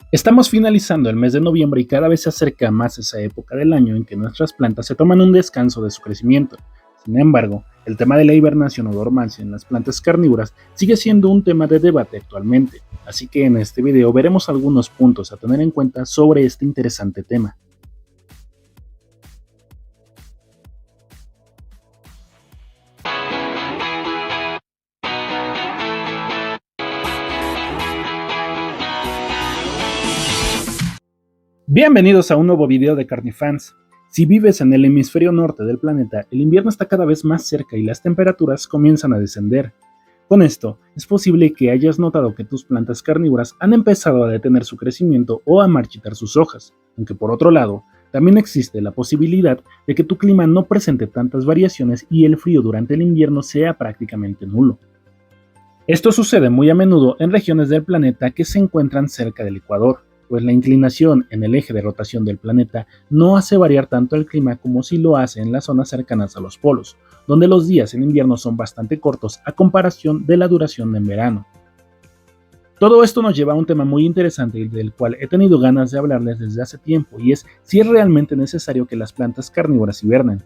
Estamos finalizando el mes de noviembre y cada vez se acerca más esa época del año en que nuestras plantas se toman un descanso de su crecimiento. Sin embargo, el tema de la hibernación o dormancia en las plantas carnívoras sigue siendo un tema de debate actualmente, así que en este video veremos algunos puntos a tener en cuenta sobre este interesante tema. Bienvenidos a un nuevo video de Carnifans. Si vives en el hemisferio norte del planeta, el invierno está cada vez más cerca y las temperaturas comienzan a descender. Con esto, es posible que hayas notado que tus plantas carnívoras han empezado a detener su crecimiento o a marchitar sus hojas, aunque por otro lado, también existe la posibilidad de que tu clima no presente tantas variaciones y el frío durante el invierno sea prácticamente nulo. Esto sucede muy a menudo en regiones del planeta que se encuentran cerca del ecuador, pues la inclinación en el eje de rotación del planeta no hace variar tanto el clima como si lo hace en las zonas cercanas a los polos, donde los días en invierno son bastante cortos a comparación de la duración en verano. Todo esto nos lleva a un tema muy interesante y del cual he tenido ganas de hablarles desde hace tiempo, y es si es realmente necesario que las plantas carnívoras hibernen.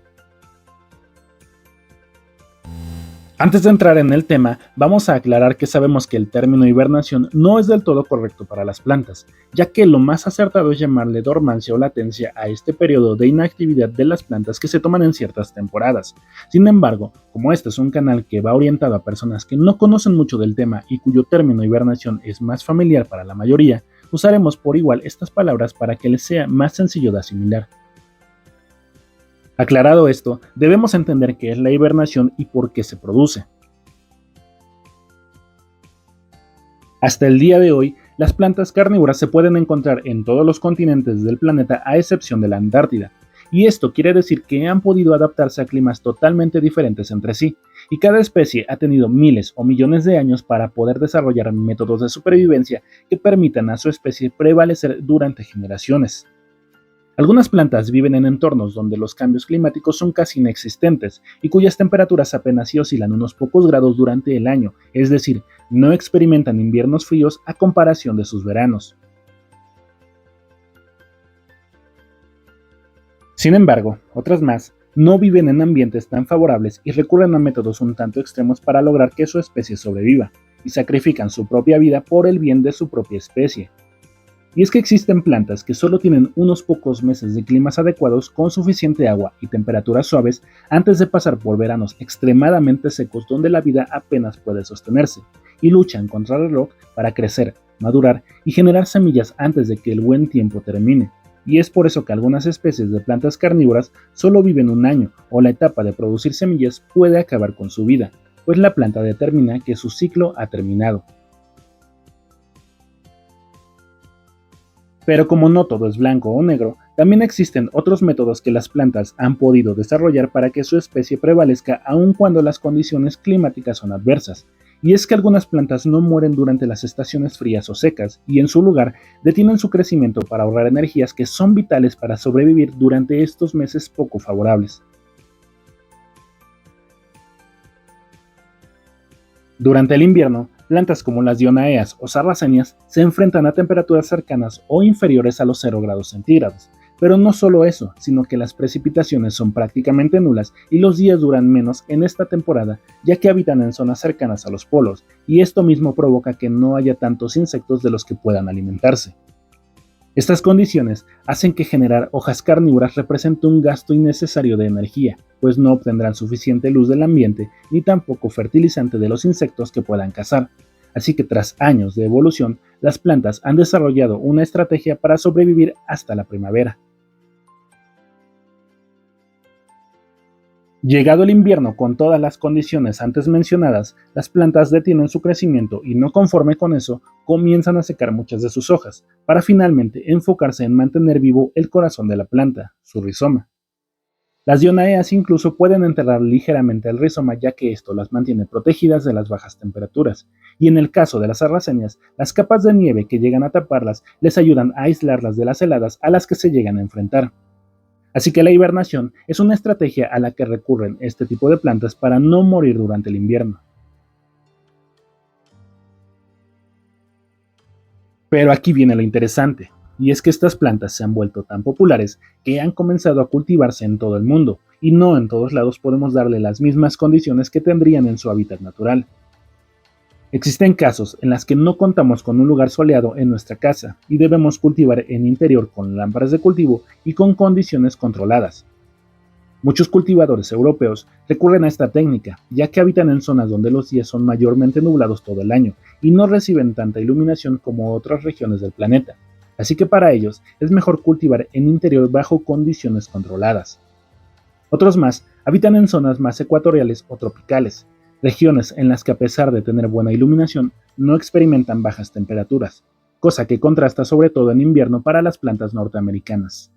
Antes de entrar en el tema, vamos a aclarar que sabemos que el término hibernación no es del todo correcto para las plantas, ya que lo más acertado es llamarle dormancia o latencia a este periodo de inactividad de las plantas que se toman en ciertas temporadas. Sin embargo, como este es un canal que va orientado a personas que no conocen mucho del tema y cuyo término hibernación es más familiar para la mayoría, usaremos por igual estas palabras para que les sea más sencillo de asimilar. Aclarado esto, debemos entender qué es la hibernación y por qué se produce. Hasta el día de hoy, las plantas carnívoras se pueden encontrar en todos los continentes del planeta a excepción de la Antártida, y esto quiere decir que han podido adaptarse a climas totalmente diferentes entre sí, y cada especie ha tenido miles o millones de años para poder desarrollar métodos de supervivencia que permitan a su especie prevalecer durante generaciones. Algunas plantas viven en entornos donde los cambios climáticos son casi inexistentes y cuyas temperaturas apenas si oscilan unos pocos grados durante el año, es decir, no experimentan inviernos fríos a comparación de sus veranos. Sin embargo, otras más no viven en ambientes tan favorables y recurren a métodos un tanto extremos para lograr que su especie sobreviva, y sacrifican su propia vida por el bien de su propia especie. Y es que existen plantas que solo tienen unos pocos meses de climas adecuados con suficiente agua y temperaturas suaves antes de pasar por veranos extremadamente secos donde la vida apenas puede sostenerse, y luchan contra el reloj para crecer, madurar y generar semillas antes de que el buen tiempo termine. Y es por eso que algunas especies de plantas carnívoras solo viven un año o la etapa de producir semillas puede acabar con su vida, pues la planta determina que su ciclo ha terminado. Pero como no todo es blanco o negro, también existen otros métodos que las plantas han podido desarrollar para que su especie prevalezca aun cuando las condiciones climáticas son adversas. Y es que algunas plantas no mueren durante las estaciones frías o secas, y en su lugar detienen su crecimiento para ahorrar energías que son vitales para sobrevivir durante estos meses poco favorables. Durante el invierno, plantas como las dionaeas o sarracenias se enfrentan a temperaturas cercanas o inferiores a los 0 grados centígrados. Pero no solo eso, sino que las precipitaciones son prácticamente nulas y los días duran menos en esta temporada, ya que habitan en zonas cercanas a los polos, y esto mismo provoca que no haya tantos insectos de los que puedan alimentarse. Estas condiciones hacen que generar hojas carnívoras represente un gasto innecesario de energía, pues no obtendrán suficiente luz del ambiente ni tampoco fertilizante de los insectos que puedan cazar. Así que tras años de evolución, las plantas han desarrollado una estrategia para sobrevivir hasta la primavera. Llegado el invierno con todas las condiciones antes mencionadas, las plantas detienen su crecimiento y no conforme con eso, comienzan a secar muchas de sus hojas, para finalmente enfocarse en mantener vivo el corazón de la planta, su rizoma. Las dionaeas incluso pueden enterrar ligeramente el rizoma ya que esto las mantiene protegidas de las bajas temperaturas, y en el caso de las sarracenias, las capas de nieve que llegan a taparlas les ayudan a aislarlas de las heladas a las que se llegan a enfrentar. Así que la hibernación es una estrategia a la que recurren este tipo de plantas para no morir durante el invierno. Pero aquí viene lo interesante, y es que estas plantas se han vuelto tan populares que han comenzado a cultivarse en todo el mundo, y no en todos lados podemos darle las mismas condiciones que tendrían en su hábitat natural. Existen casos en los que no contamos con un lugar soleado en nuestra casa y debemos cultivar en interior con lámparas de cultivo y con condiciones controladas. Muchos cultivadores europeos recurren a esta técnica, ya que habitan en zonas donde los días son mayormente nublados todo el año y no reciben tanta iluminación como otras regiones del planeta. Así que para ellos es mejor cultivar en interior bajo condiciones controladas. Otros más habitan en zonas más ecuatoriales o tropicales, regiones en las que a pesar de tener buena iluminación no experimentan bajas temperaturas, cosa que contrasta sobre todo en invierno para las plantas norteamericanas.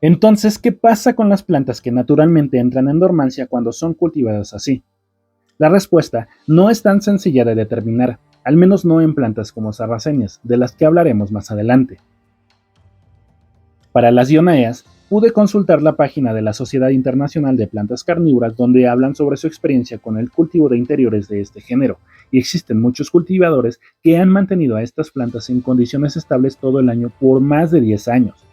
Entonces, ¿qué pasa con las plantas que naturalmente entran en dormancia cuando son cultivadas así? La respuesta no es tan sencilla de determinar, al menos no en plantas como sarracenias, de las que hablaremos más adelante. Para las dionaeas, pude consultar la página de la Sociedad Internacional de Plantas Carnívoras donde hablan sobre su experiencia con el cultivo de interiores de este género, y existen muchos cultivadores que han mantenido a estas plantas en condiciones estables todo el año por más de 10 años.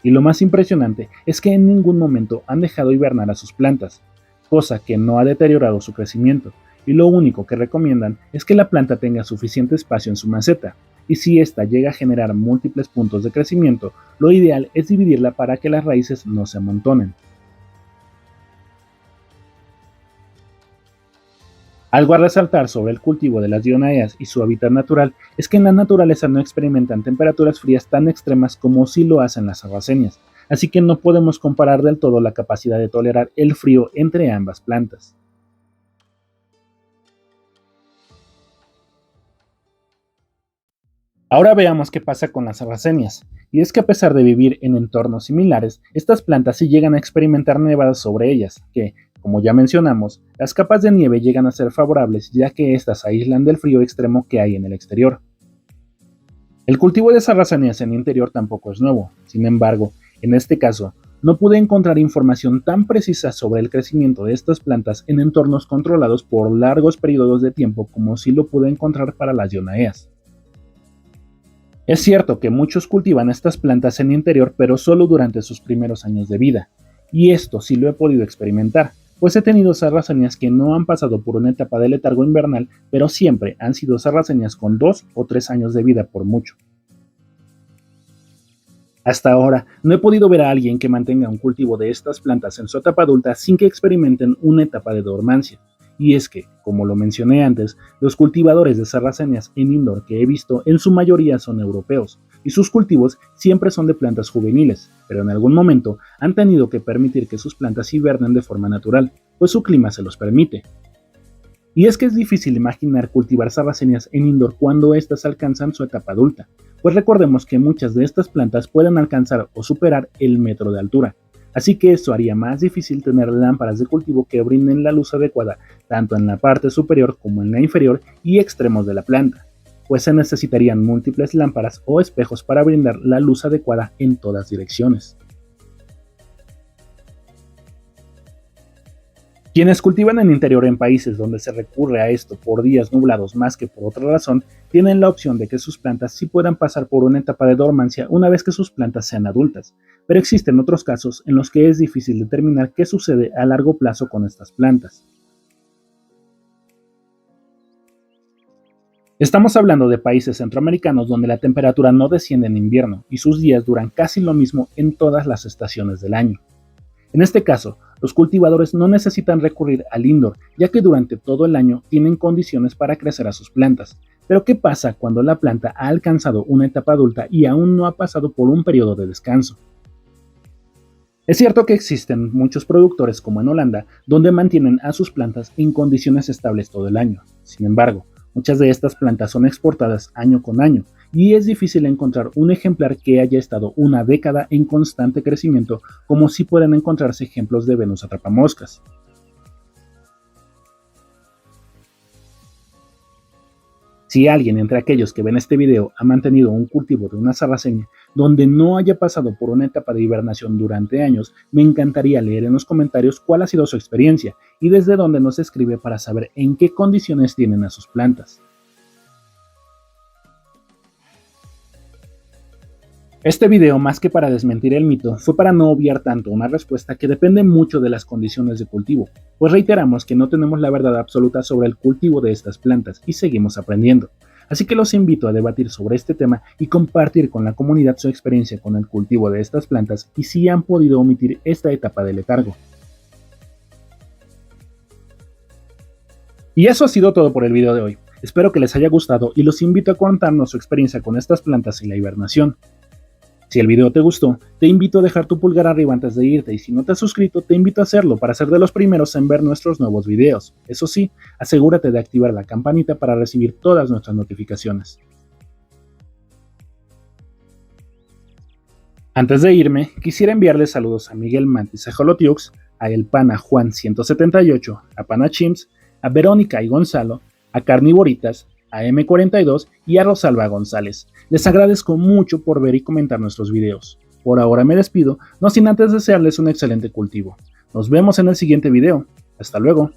Y lo más impresionante es que en ningún momento han dejado hibernar a sus plantas, cosa que no ha deteriorado su crecimiento, y lo único que recomiendan es que la planta tenga suficiente espacio en su maceta, y si ésta llega a generar múltiples puntos de crecimiento, lo ideal es dividirla para que las raíces no se amontonen. Algo a resaltar sobre el cultivo de las dionaeas y su hábitat natural es que en la naturaleza no experimentan temperaturas frías tan extremas como sí lo hacen las sarracenias, así que no podemos comparar del todo la capacidad de tolerar el frío entre ambas plantas. Ahora veamos qué pasa con las sarracenias, y es que a pesar de vivir en entornos similares, estas plantas sí llegan a experimentar nevadas sobre ellas, que, como ya mencionamos, las capas de nieve llegan a ser favorables ya que éstas aíslan del frío extremo que hay en el exterior. El cultivo de sarracenias en interior tampoco es nuevo, sin embargo, en este caso, no pude encontrar información tan precisa sobre el crecimiento de estas plantas en entornos controlados por largos periodos de tiempo como sí lo pude encontrar para las dionaeas. Es cierto que muchos cultivan estas plantas en interior, pero solo durante sus primeros años de vida, y esto sí lo he podido experimentar, pues he tenido sarracenias que no han pasado por una etapa de letargo invernal, pero siempre han sido sarracenias con 2 o 3 años de vida por mucho. Hasta ahora, no he podido ver a alguien que mantenga un cultivo de estas plantas en su etapa adulta sin que experimenten una etapa de dormancia. Y es que, como lo mencioné antes, los cultivadores de sarracenias en indoor que he visto en su mayoría son europeos, y sus cultivos siempre son de plantas juveniles, pero en algún momento han tenido que permitir que sus plantas hibernen de forma natural, pues su clima se los permite. Y es que es difícil imaginar cultivar sarracenias en indoor cuando éstas alcanzan su etapa adulta, pues recordemos que muchas de estas plantas pueden alcanzar o superar el metro de altura, así que esto haría más difícil tener lámparas de cultivo que brinden la luz adecuada tanto en la parte superior como en la inferior y extremos de la planta, pues se necesitarían múltiples lámparas o espejos para brindar la luz adecuada en todas direcciones. Quienes cultivan en interior en países donde se recurre a esto por días nublados más que por otra razón, tienen la opción de que sus plantas sí puedan pasar por una etapa de dormancia una vez que sus plantas sean adultas, pero existen otros casos en los que es difícil determinar qué sucede a largo plazo con estas plantas. Estamos hablando de países centroamericanos donde la temperatura no desciende en invierno y sus días duran casi lo mismo en todas las estaciones del año. En este caso, los cultivadores no necesitan recurrir al indoor, ya que durante todo el año tienen condiciones para crecer a sus plantas. Pero ¿qué pasa cuando la planta ha alcanzado una etapa adulta y aún no ha pasado por un periodo de descanso? Es cierto que existen muchos productores como en Holanda, donde mantienen a sus plantas en condiciones estables todo el año. Sin embargo, muchas de estas plantas son exportadas año con año, y es difícil encontrar un ejemplar que haya estado una década en constante crecimiento, como si pueden encontrarse ejemplos de Venus atrapamoscas. Si alguien entre aquellos que ven este video ha mantenido un cultivo de una sarracenia donde no haya pasado por una etapa de hibernación durante años, me encantaría leer en los comentarios cuál ha sido su experiencia y desde dónde nos escribe para saber en qué condiciones tienen a sus plantas. Este video, más que para desmentir el mito, fue para no obviar tanto una respuesta que depende mucho de las condiciones de cultivo, pues reiteramos que no tenemos la verdad absoluta sobre el cultivo de estas plantas y seguimos aprendiendo. Así que los invito a debatir sobre este tema y compartir con la comunidad su experiencia con el cultivo de estas plantas y si han podido omitir esta etapa de letargo. Y eso ha sido todo por el video de hoy. Espero que les haya gustado y los invito a contarnos su experiencia con estas plantas y la hibernación. Si el video te gustó, te invito a dejar tu pulgar arriba antes de irte y si no te has suscrito, te invito a hacerlo para ser de los primeros en ver nuestros nuevos videos. Eso sí, asegúrate de activar la campanita para recibir todas nuestras notificaciones. Antes de irme, quisiera enviarles saludos a Miguel Mantis Ajolotiux, a El Pana Juan 178, a Pana Chimps, a Verónica y Gonzalo, a Carnivoritas, a M42 y a Rosalba González. Les agradezco mucho por ver y comentar nuestros videos. Por ahora me despido, no sin antes desearles un excelente cultivo. Nos vemos en el siguiente video. Hasta luego.